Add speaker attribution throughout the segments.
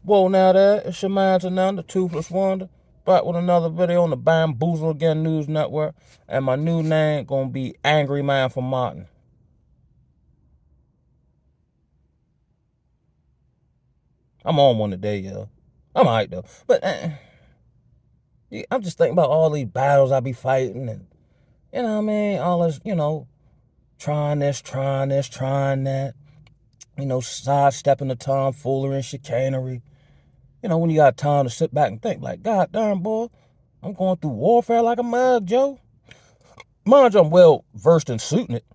Speaker 1: Whoa, now there, it's your man Tanan, the Toothless Wonder, back with another video on the Bamboozle Again News Network, and my new name gonna be Angry Man for Martin. I'm on one today, yo. I'm alright though, but I'm just thinking about all these battles I be fighting, and you know what I mean, all this, trying this, trying that, sidestepping the tomfoolery and chicanery. When you got time to sit back and think, like, God damn, boy, I'm going through warfare like a mug, Joe. Mind you, I'm well versed in suiting it,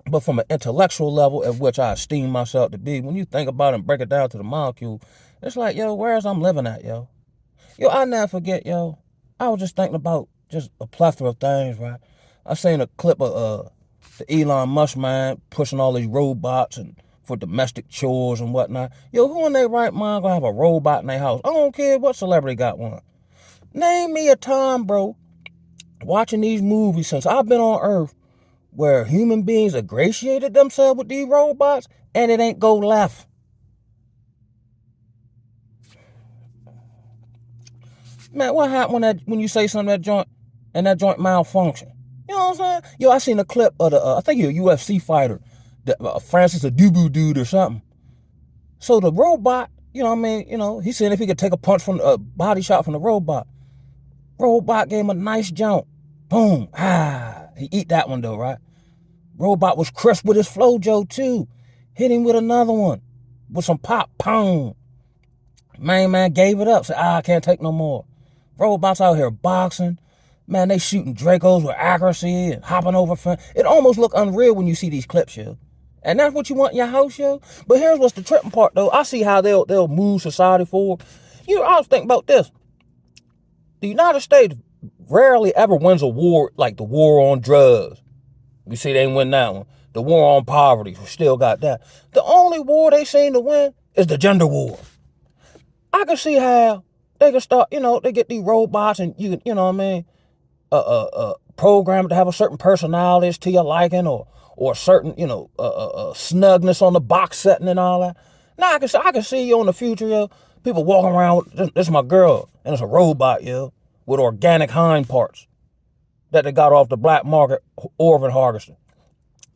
Speaker 1: but from an intellectual level at which I esteem myself to be, when you think about it and break it down to the molecule, it's like, yo, where's I'm living at, yo? Yo, I never forget, yo. I was just thinking about just a plethora of things, right? I seen a clip of the Elon Musk man pushing all these robots and for domestic chores and whatnot. Yo, who in their right mind gonna have a robot in their house? I don't care what celebrity got one. Name me a time, bro, watching these movies since I've been on Earth where human beings ingratiated themselves with these robots and it ain't go left. Man, what happened when you say something that joint and that joint malfunction? You know what I'm saying? Yo, I seen a clip of I think he's a UFC fighter, Francis Adubu dude or something. So the robot, he said if he could take a punch from a body shot from the robot. Robot gave him a nice jump. Boom. He eat that one though, right? Robot was crisp with his flojo too. Hit him with another one. With some pop. Pound. Man gave it up. Said, I can't take no more. Robots out here boxing. Man, they shooting Dracos with accuracy and hopping over fence. It almost look unreal when you see these clips, yo. And that's what you want in your house, yo. But here's what's the tripping part, though. I see how they'll move society forward. I was thinking about this. The United States rarely ever wins a war like the war on drugs. You see, they didn't win that one. The war on poverty, we still got that. The only war they seem to win is the gender war. I can see how they can start, they get these robots and you know what I mean, programmed to have a certain personality to your liking or a certain, snugness on the box setting and all that. Now I can see you in the future, yo. People walking around, this is my girl, and it's a robot, yo, with organic hind parts that they got off the black market, Orvin Hargison.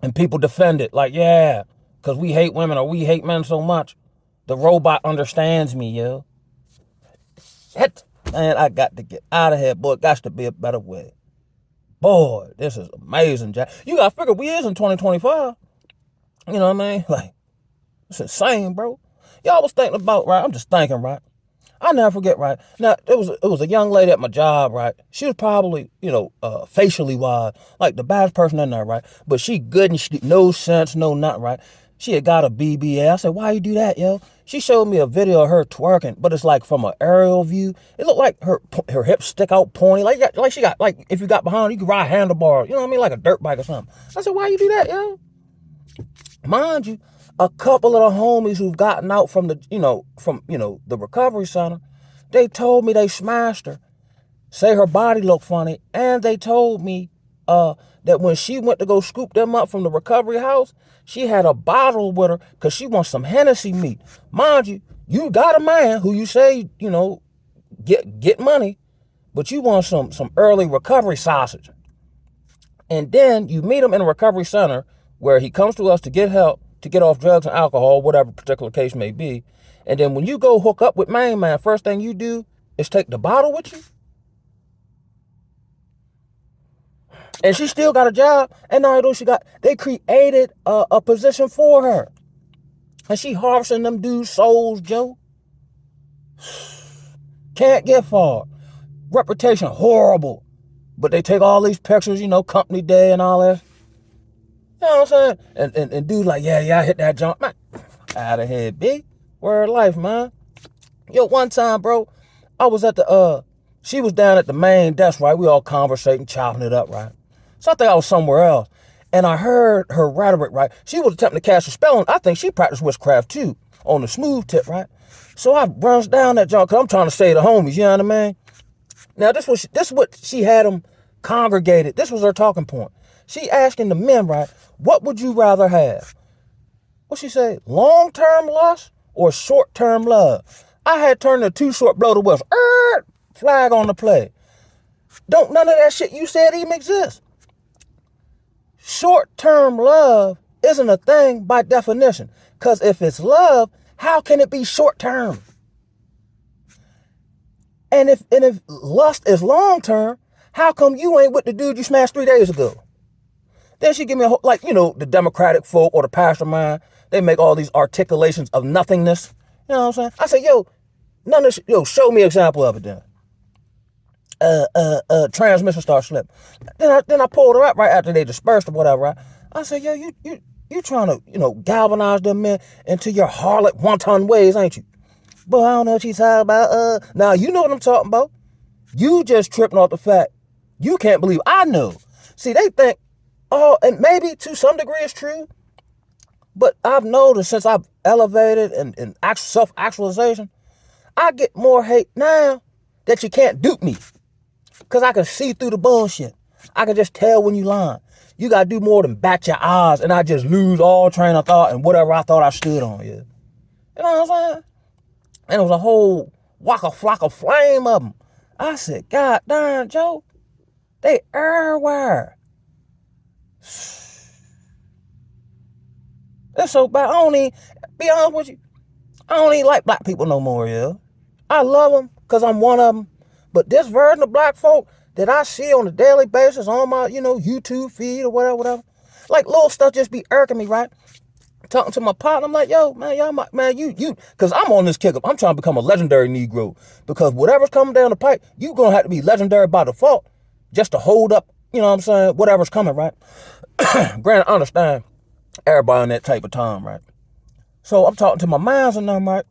Speaker 1: And people defend it like, yeah, because we hate women or we hate men so much. The robot understands me, yo. Shit. Man, I got to get out of here, boy. It got to be a better way. Boy, this is amazing, Jack. You got to figure we is in 2025. You know what I mean? Like, it's insane, bro. Y'all was thinking about, right? I'm just thinking, right? I never forget, right? Now, it was a young lady at my job, right? She was probably, facially wise, like the baddest person in there, right? But she good and she no sense, no nothing, right? She had got a BBA. I said, why you do that, yo? She showed me a video of her twerking, but it's like from an aerial view. It looked like her hips stick out pointy, like she got, like if you got behind her, you could ride handlebars, you know what I mean, like a dirt bike or something. I said, why you do that, yo? Mind you, a couple of the homies who've gotten out from the recovery center, they told me they smashed her, say her body looked funny, and they told me that when she went to go scoop them up from the recovery house, she had a bottle with her because she wants some Hennessy meat. Mind you, you got a man who you say, get money, but you want some early recovery sausage. And then you meet him in a recovery center where he comes to us to get help, to get off drugs and alcohol, whatever particular case may be. And then when you go hook up with Main Man, first thing you do is take the bottle with you. And she still got a job. And not only they created a position for her. And she harvesting them dudes' souls, Joe. Can't get far. Reputation horrible. But they take all these pictures, company day and all that. You know what I'm saying? And dude's like, yeah, I hit that jump. Man, out of here, B. Word of life, man. Yo, one time, bro, I was at she was down at the main desk, right? We all conversating, chopping it up, right? So I think I was somewhere else. And I heard her rhetoric, right? She was attempting to cast a spell, and I think she practiced witchcraft too, on the smooth tip, right? So I runs down that junk, because I'm trying to say the homies, you know what I mean? Now, this is what she had them congregated. This was her talking point. She asking the men, right, what would you rather have? What she say? Long-term lust or short-term love? I had turned the too short, blow the whistle. Flag on the play. Don't none of that shit you said even exist. Short-term love isn't a thing by definition. Because if it's love, how can it be short-term? And if lust is long-term, how come you ain't with the dude you smashed 3 days ago? Then she give me the Democratic folk or the pastor mind, they make all these articulations of nothingness. You know what I'm saying? I say, show me an example of it then. Transmission starts slipping. Then I pulled her up right after they dispersed or whatever, right? I said, yo, you trying to, galvanize them men into your harlot wanton ways, ain't you? But I don't know what she's talking about. Now, you know what I'm talking about. You just tripping off the fact you can't believe I know. See, they think, and maybe to some degree it's true, but I've noticed since I've elevated and self-actualization, I get more hate now that you can't dupe me. Because I can see through the bullshit. I can just tell when you lying. You got to do more than bat your eyes and I just lose all train of thought and whatever I thought I stood on. Yeah. You know what I'm saying? And it was a whole flock of flame of them. I said, God darn, Joe, they everywhere. It's so bad. I don't even, be honest with you, I don't even like black people no more, yeah. I love them because I'm one of them. But this version of black folk that I see on a daily basis on my, YouTube feed or whatever, like little stuff just be irking me, right? Talking to my partner, I'm like, yo, man, you, because I'm on this kick up. I'm trying to become a legendary Negro because whatever's coming down the pipe, you going to have to be legendary by default just to hold up, whatever's coming, right? Granted, I understand everybody on that type of time, right? So I'm talking to my mans and them, right?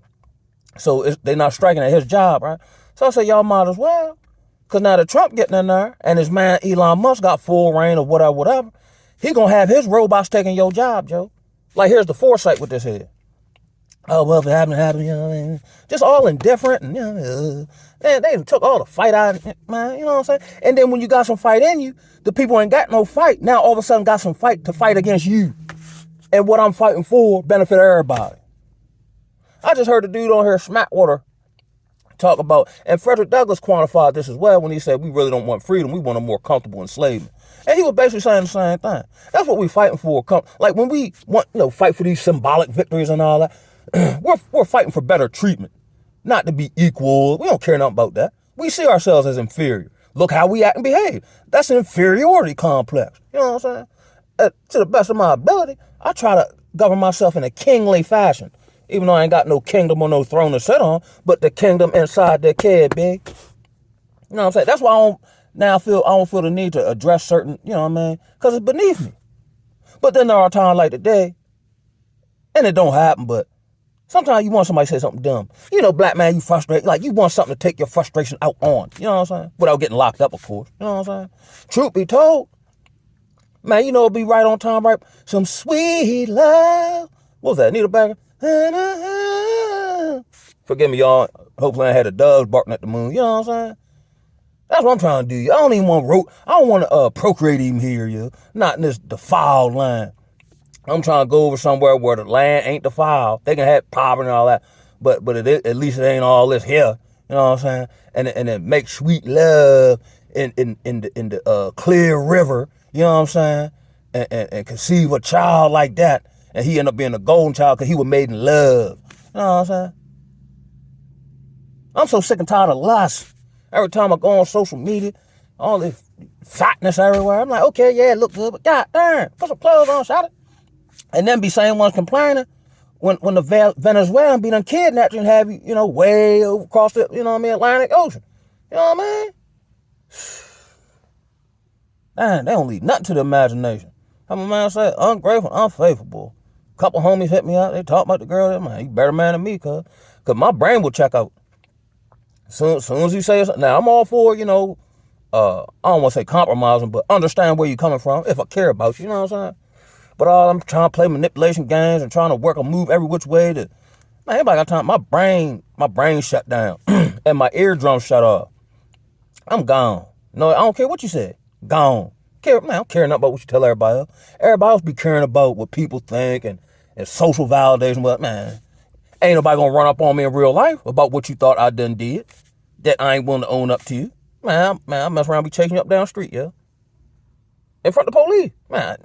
Speaker 1: So they're not striking at his job, right? So I say, y'all might as well. Because now that Trump getting in there and his man Elon Musk got full reign of whatever, he going to have his robots taking your job, Joe. Like, here's the foresight with this here. Oh, well, if it happened, just all indifferent. And, they took all the fight out of it, man, you know what I'm saying? And then when you got some fight in you, the people ain't got no fight. Now, all of a sudden, got some fight to fight against you. And what I'm fighting for benefit everybody. I just heard a dude on here, Smackwater, talk about, and Frederick Douglass quantified this as well when he said, we really don't want freedom, we want a more comfortable enslavement. And he was basically saying the same thing. That's what we fighting for. Like when we want, fight for these symbolic victories and all that, we're fighting for better treatment, not to be equal. We don't care nothing about that. We see ourselves as inferior. Look how we act and behave. That's an inferiority complex. You know what I'm saying? To the best of my ability, I try to govern myself in a kingly fashion. Even though I ain't got no kingdom or no throne to sit on, but the kingdom inside the kid, big. You know what I'm saying? That's why I don't feel the need to address certain, because it's beneath me. But then there are times like today, and it don't happen, but sometimes you want somebody to say something dumb. Black man, you frustrated. Like, you want something to take your frustration out on. You know what I'm saying? Without getting locked up, of course. You know what I'm saying? Truth be told, man, it'll be right on time, right? Some sweet love. What was that, Anita Baker? Forgive me, y'all. Hopefully I had a dove barking at the moon. You know what I'm saying? That's what I'm trying to do. I don't even want I don't want to procreate even here, you. Not in this defiled land. I'm trying to go over somewhere where the land ain't defiled. They can have poverty and all that, but at least it ain't all this here. You know what I'm saying? And it make sweet love in the clear river. You know what I'm saying? And conceive a child like that. And he ended up being a golden child because he was made in love. You know what I'm saying? I'm so sick and tired of lust. Every time I go on social media, all this fatness everywhere. I'm like, okay, yeah, it look good, but god darn, put some clothes on, shout it. And then be same ones complaining when the Venezuelan be done kidnapped you and have you, way across the, Atlantic Ocean. You know what I mean? Man, they don't leave nothing to the imagination. How my man said, ungrateful, unfaithful. Couple homies hit me out. They talk about the girl. Man, you better man than me, cuz my brain will check out. Soon as you say something. Now, I'm all for, I don't want to say compromising, but understand where you're coming from if I care about you. You know what I'm saying? But I'm trying to play manipulation games and trying to work a move every which way to, man, everybody got time. My brain shut down and my eardrum shut off. I'm gone. No, I don't care what you said. Gone. I don't care nothing about what you tell everybody else. Everybody else be caring about what people think and social validation. But man, Ain't nobody gonna run up on me in real life about what you thought I done did that I ain't willing to own up to. Man, I mess around, be chasing you up down the street, yeah. In front of the police, man.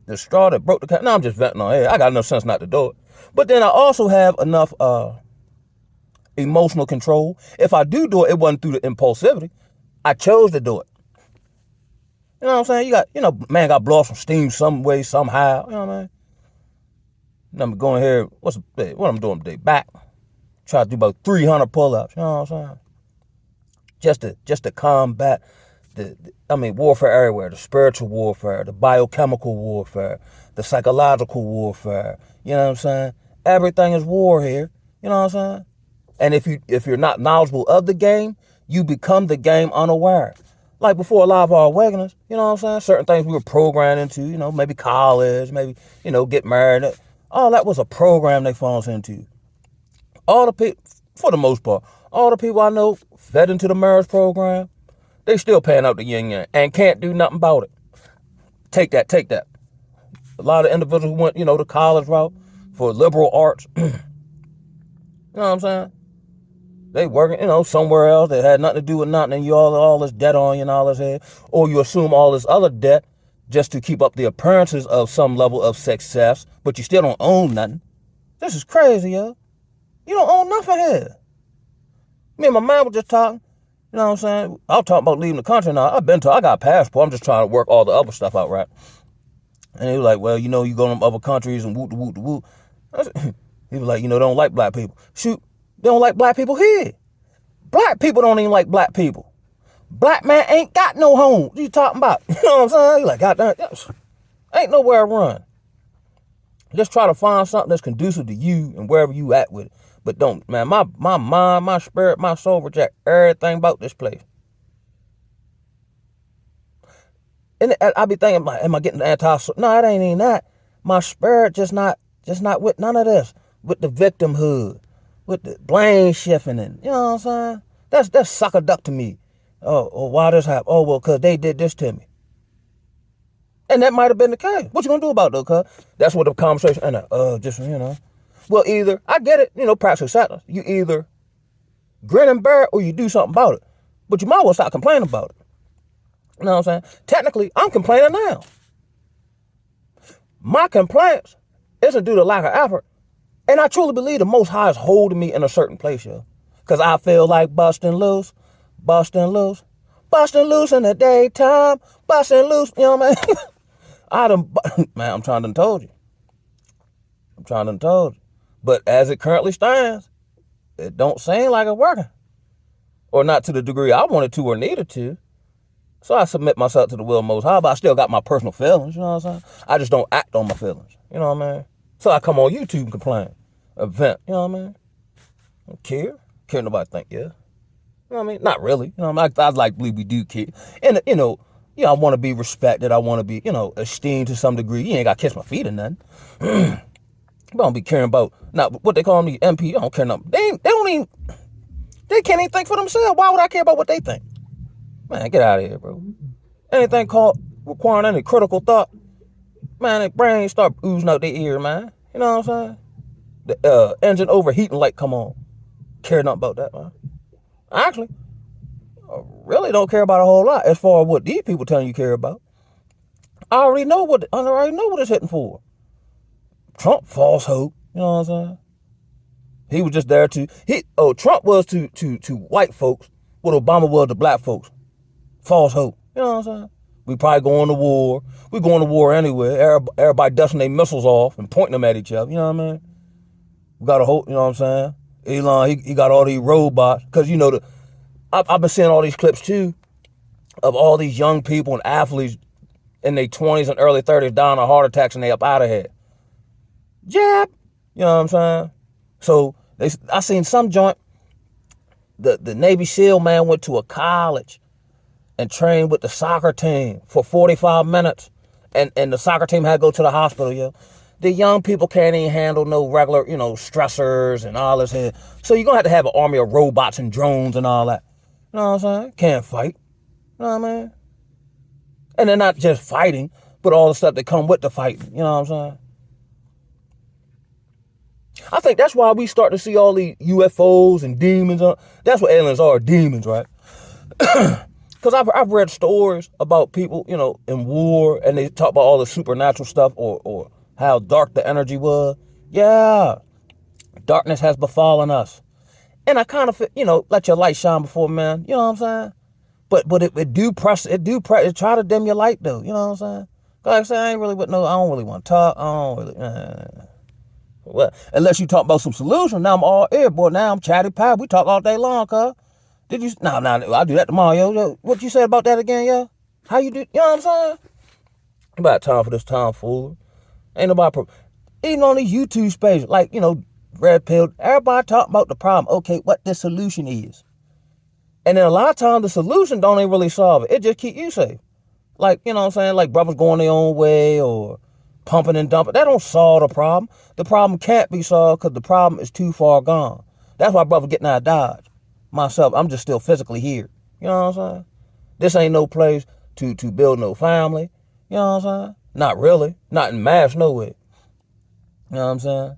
Speaker 1: The straw that broke the cat. No, I'm just venting on. Hey, I got enough sense not to do it. But then I also have enough emotional control. If I do it, it wasn't through the impulsivity. I chose to do it. You know what I'm saying? You got, man got blow off some steam some way, somehow. You know what I mean? And I'm going here. What I'm doing today? Back. Try to do about 300 pull-ups. You know what I'm saying? Just to combat warfare everywhere. The spiritual warfare, the biochemical warfare, the psychological warfare. You know what I'm saying? Everything is war here. You know what I'm saying? And if you're not knowledgeable of the game, you become the game unaware. Like before a lot of our awakenings, you know what I'm saying? Certain things we were programmed into, maybe college, maybe, get married. All that was a program they fall into. All the people, for the most part, all the people I know fed into the marriage program, they still paying out the yin yang and can't do nothing about it. Take that. A lot of individuals who went, the college route for liberal arts, you know what I'm saying? They working, somewhere else that had nothing to do with nothing, and you all this debt on you and all this head, or you assume all this other debt just to keep up the appearances of some level of success, but you still don't own nothing. This is crazy, yo. You don't own nothing here. Me and my man were just talking. You know what I'm saying? I was talking about leaving the country now. I got a passport. I'm just trying to work all the other stuff out, right? And he was like, well, you go to them other countries and whoop, whoop, whoop. He was like, they don't like black people. Shoot, they don't like black people here. Black people don't even like black people. Black man ain't got no home. What you talking about? You know what I'm saying? He's like, goddamn, ain't nowhere to run. Just try to find something that's conducive to you and wherever you at with it. But don't, man, my mind, my spirit, my soul reject everything about this place. And I be thinking, like, am I getting the No, it ain't even that. My spirit just not with none of this. With the victimhood, with the blame shifting, and you know what I'm saying? That's sucker duck to me. Oh, why this happened? Oh, well, cause they did this to me. And that might have been the case. What you gonna do about it, though, cuz? That's what the conversation, and Well, either, I get it, practical sadness. You either grin and bear it or you do something about it. But you might as well stop complaining about it. You know what I'm saying? Technically, I'm complaining now. My complaints isn't due to lack of effort. And I truly believe the Most High is holding me in a certain place, yo. Because I feel like busting loose in the daytime, busting loose, you know what I mean? Man, I'm trying to told you. But as it currently stands, it don't seem like it's working. Or not to the degree I wanted to or needed to. So I submit myself to the will of Most High, but I still got my personal feelings, you know what I'm saying? I just don't act on my feelings, you know what I mean? So I come on YouTube and complain, vent, you know what I mean? I don't care nobody think, yeah. You know what I mean? Not really, you know what I mean? I believe we do care. And, I want to be respected. I want to be, esteemed to some degree. You ain't got to kiss my feet or nothing. But I don't be caring about, not what they call them, the MP. I don't care nothing. They can't even think for themselves. Why would I care about what they think? Man, get out of here, bro. Anything called requiring any critical thought, man, their brains start oozing out their ear, man. You know what I'm saying? The engine overheating light come on. Care nothing about that, man. Actually, I really don't care about a whole lot as far as what these people telling you care about. I already know what it's hitting for. Trump, false hope. You know what I'm saying? He was just there Trump was to white folks what Obama was to black folks. False hope. You know what I'm saying? We probably going to war. We going to war anyway. Everybody dusting their missiles off and pointing them at each other. You know what I mean? We got to hope, you know what I'm saying? Elon, he got all these robots. Because, I've been seeing all these clips, too, of all these young people and athletes in their 20s and early 30s dying of heart attacks and they up out of here. Jab. You know what I'm saying? So, I seen some joint, the Navy SEAL man went to a college and trained with the soccer team for 45 minutes. And the soccer team had to go to the hospital, yo. The young people can't even handle no regular, stressors and all this here. So you're going to have an army of robots and drones and all that. You know what I'm saying? Can't fight. You know what I mean? And they're not just fighting, but all the stuff that come with the fighting. You know what I'm saying? I think that's why we start to see all these UFOs and demons. That's what aliens are, demons, right? Because I've read stories about people, in war, and they talk about all the supernatural stuff or how dark the energy was. Yeah, darkness has befallen us. And I kind of feel, let your light shine before man. You know what I'm saying? But it try to dim your light though. You know what I'm saying? Like I say, I don't really want to talk. I don't really, well, unless you talk about some solution. Now I'm all ear, boy. Now I'm chatty pie. We talk all day long, cuz. Did you? Nah, I'll do that tomorrow, yo. What you said about that again, yo? How you do? You know what I'm saying? About time for this tomfoolery. Ain't nobody, even on these YouTube spaces, like, red pill, everybody talking about the problem. Okay, what the solution is. And then a lot of times the solution don't even really solve it. It just keep you safe. Like, you know what I'm saying? Like brothers going their own way or pumping and dumping. That don't solve the problem. The problem can't be solved because the problem is too far gone. That's why brothers getting out of Dodge. Myself, I'm just still physically here. You know what I'm saying? This ain't no place to build no family. You know what I'm saying? Not really. Not in mass, no way. You know what I'm saying?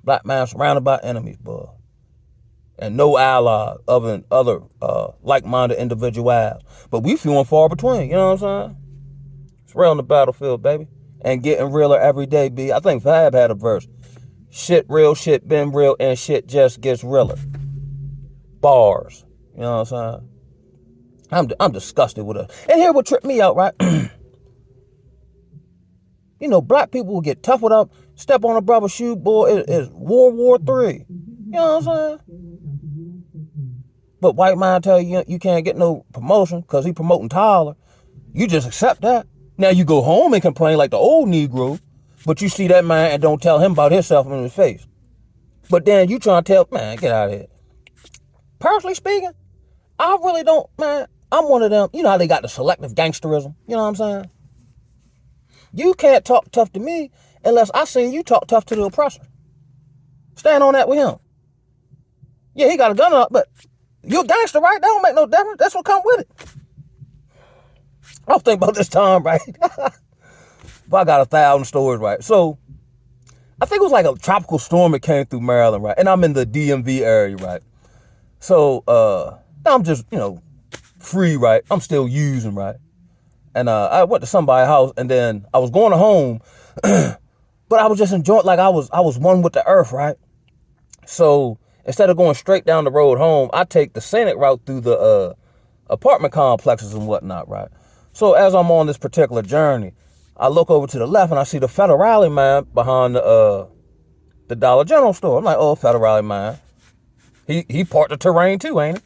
Speaker 1: Black man surrounded by enemies, boy. And no allies other than other like-minded individuals. But we few and far between, you know what I'm saying? It's real on the battlefield, baby. And getting realer every day, B. I think Fab had a verse. Shit real, shit been real, and shit just gets realer. Bars. You know what I'm saying? I'm disgusted with it. And here what tripped me out, right? Black people will get tough without step on a brother's shoe, boy. It's World War III. You know what I'm saying? But white man tell you can't get no promotion because he promoting Tyler. You just accept that. Now you go home and complain like the old Negro, but you see that man and don't tell him about himself in his face. But then you trying to tell, man, get out of here. Personally speaking, I really don't, man. I'm one of them, how they got the selective gangsterism. You know what I'm saying? You can't talk tough to me unless I seen you talk tough to the oppressor. Stand on that with him. Yeah, he got a gun up, but you're a gangster, right? That don't make no difference. That's what come with it. I was thinking about this time, right? But I got 1,000 stories, right? So, I think it was like a tropical storm that came through Maryland, right? And I'm in the DMV area, right? So, I'm just, free, right? I'm still using, right? And I went to somebody's house, and then I was going home, but I was just enjoying, like I was one with the earth, right? So instead of going straight down the road home, I take the scenic route through the apartment complexes and whatnot, right? So as I'm on this particular journey, I look over to the left and I see the Federale man behind the Dollar General store. I'm like, oh, Federale man. He parked the terrain too, ain't it?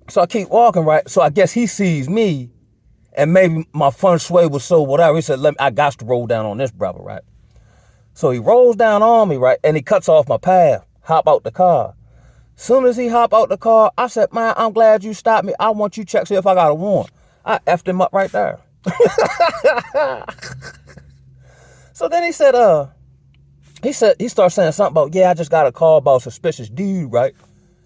Speaker 1: So I keep walking, right? So I guess he sees me, and maybe my feng shui was so whatever. He said, I got to roll down on this brother, right? So he rolls down on me, right? And he cuts off my path, hop out the car. Soon as he hop out the car, I said, man, I'm glad you stopped me. I want you to check, see if I got a warrant. I effed him up right there. So then he started saying something about, yeah, I just got a call about a suspicious dude, right?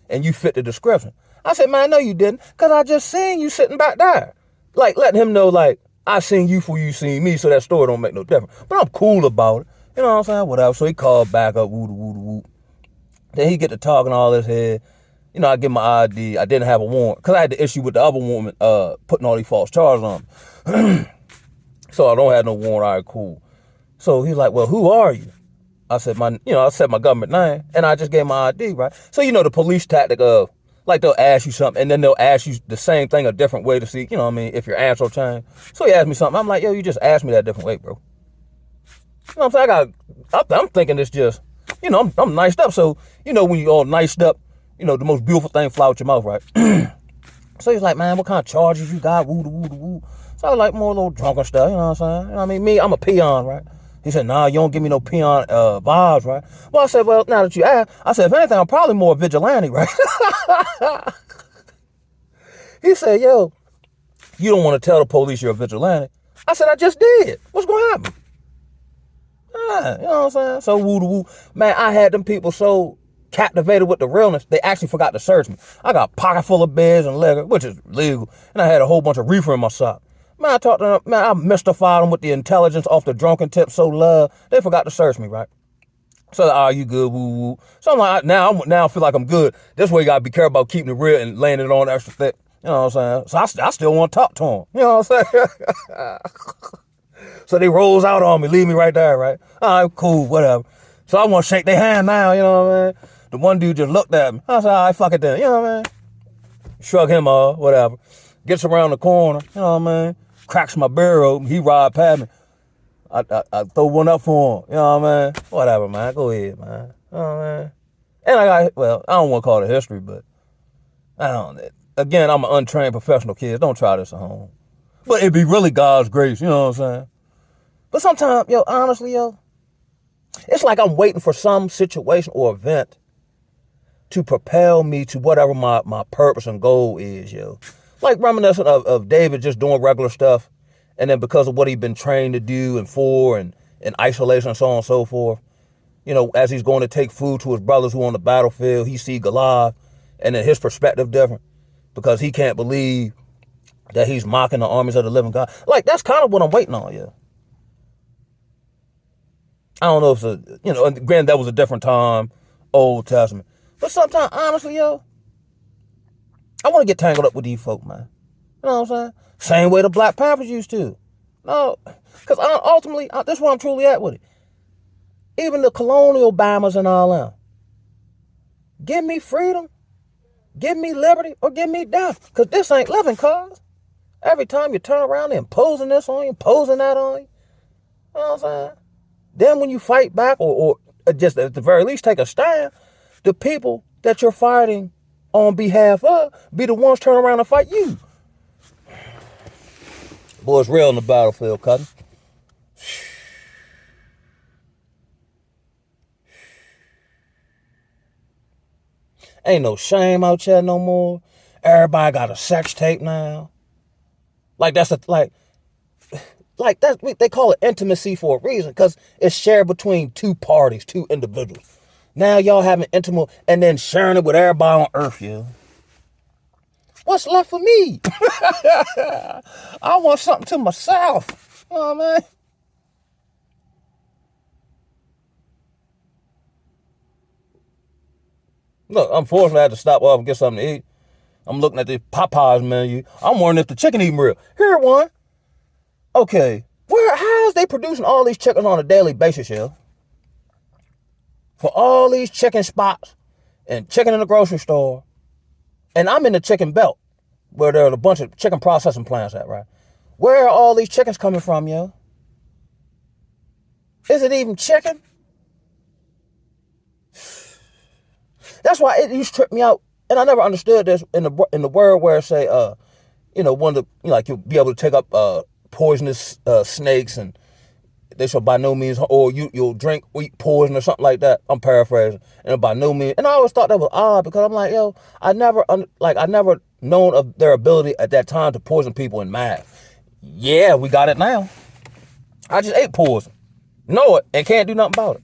Speaker 1: And you fit the description. I said, man, no, you didn't, because I just seen you sitting back there. Like, letting him know, like, I seen you before you seen me, so that story don't make no difference. But I'm cool about it. You know what I'm saying? Whatever. So he called back up, woo. Then he get to talking all this head. I give my ID. I didn't have a warrant, because I had the issue with the other woman putting all these false charges on me. So I don't have no warrant. All right, cool. So he's like, well, who are you? I said my government name, and I just gave my ID, right? So the police tactic of, like, they'll ask you something, and then they'll ask you the same thing a different way to see, if your answer will change. So he asked me something. I'm like, yo, you just asked me that different way, bro. You know what I'm saying? I'm thinking it's just, I'm niced up. So, when you all niced up, the most beautiful thing fly out your mouth, right? So he's like, man, what kind of charges you got? Woo. So I was like, more little drunken stuff, you know what I'm saying? Me, I'm a peon, right? He said, nah, you don't give me no peon vibes, right? Well, I said, well, now that you ask, I said, if anything, I'm probably more vigilante, right? He said, yo, you don't want to tell the police you're a vigilante. I said, I just did. What's going to happen? You know what I'm saying? So woo. Man, I had them people so captivated with the realness, they actually forgot to search me. I got a pocket full of beds and liquor, which is legal, and I had a whole bunch of reefer in my sock. Man, I talked to them, man, I mystified them with the intelligence off the drunken tip so love. They forgot to search me, right? So, you good, woo woo. So I'm like, now I feel like I'm good. This way you gotta be careful about keeping it real and laying it on extra thick. You know what I'm saying? So I still want to talk to him. You know what I'm saying? So they rolls out on me, leave me right there, right? All right, cool, whatever. So I want to shake their hand now, you know what I mean? The one dude just looked at me. I said, all right, fuck it then, you know what I mean? Shrug him off, whatever. Gets around the corner, you know what I mean? Cracks my beer open, he ride past me. I throw one up for him, you know what I mean? Whatever, man, go ahead, man. You know what I mean? And I don't want to call it history, but again, I'm an untrained professional kid. Don't try this at home. But it'd be really God's grace, you know what I'm saying? But sometimes, honestly, it's like I'm waiting for some situation or event to propel me to whatever my purpose and goal is, Like reminiscent of David just doing regular stuff, and then because of what he'd been trained to do and for and isolation and so on and so forth, as he's going to take food to his brothers who are on the battlefield, he see Goliath, and then his perspective different because he can't believe that he's mocking the armies of the living God. Like, that's kind of what I'm waiting on, I don't know if it's granted that was a different time, Old Testament. But sometimes, honestly, I want to get tangled up with these folk, man. You know what I'm saying? Same way the Black Panthers used to. No, because ultimately, this is where I'm truly at with it. Even the colonial bombers and all that. Give me freedom, give me liberty, or give me death. Because this ain't living, cuz. Every time you turn around, they're imposing this on you, imposing that on you. You know what I'm saying? Then when you fight back or just at the very least take a stand, the people that you're fighting on behalf of be the ones turn around and fight you. Boy, it's real on the battlefield, cousin. Ain't no shame out here no more. Everybody got a sex tape now. Like that's they call it intimacy for a reason, because it's shared between two parties, two individuals. Now y'all having intimate and then sharing it with everybody on earth, What's left for me? I want something to myself. You know what I mean? Look, unfortunately I had to stop off and get something to eat. I'm looking at the Popeyes menu. I'm wondering if the chicken even real. Here one. Okay, how is they producing all these chickens on a daily basis, For all these chicken spots and chicken in the grocery store. And I'm in the chicken belt where there's a bunch of chicken processing plants at, right? Where are all these chickens coming from, Is it even chicken? That's why it used to trip me out. And I never understood this in the word where it say, one of the, like you'll be able to take up poisonous snakes, and they shall by no means, or you'll eat poison or something like that. I'm paraphrasing, and by no means. And I always thought that was odd because I'm like, I never known of their ability at that time to poison people in mass. Yeah, we got it now. I just ate poison, know it, and can't do nothing about it.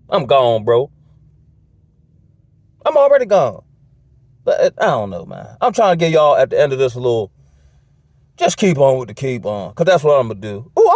Speaker 1: I'm gone, bro. I'm already gone. But I don't know, man. I'm trying to get y'all at the end of this a little, just keep on with the keep on, because that's what I'm going to do. Ooh,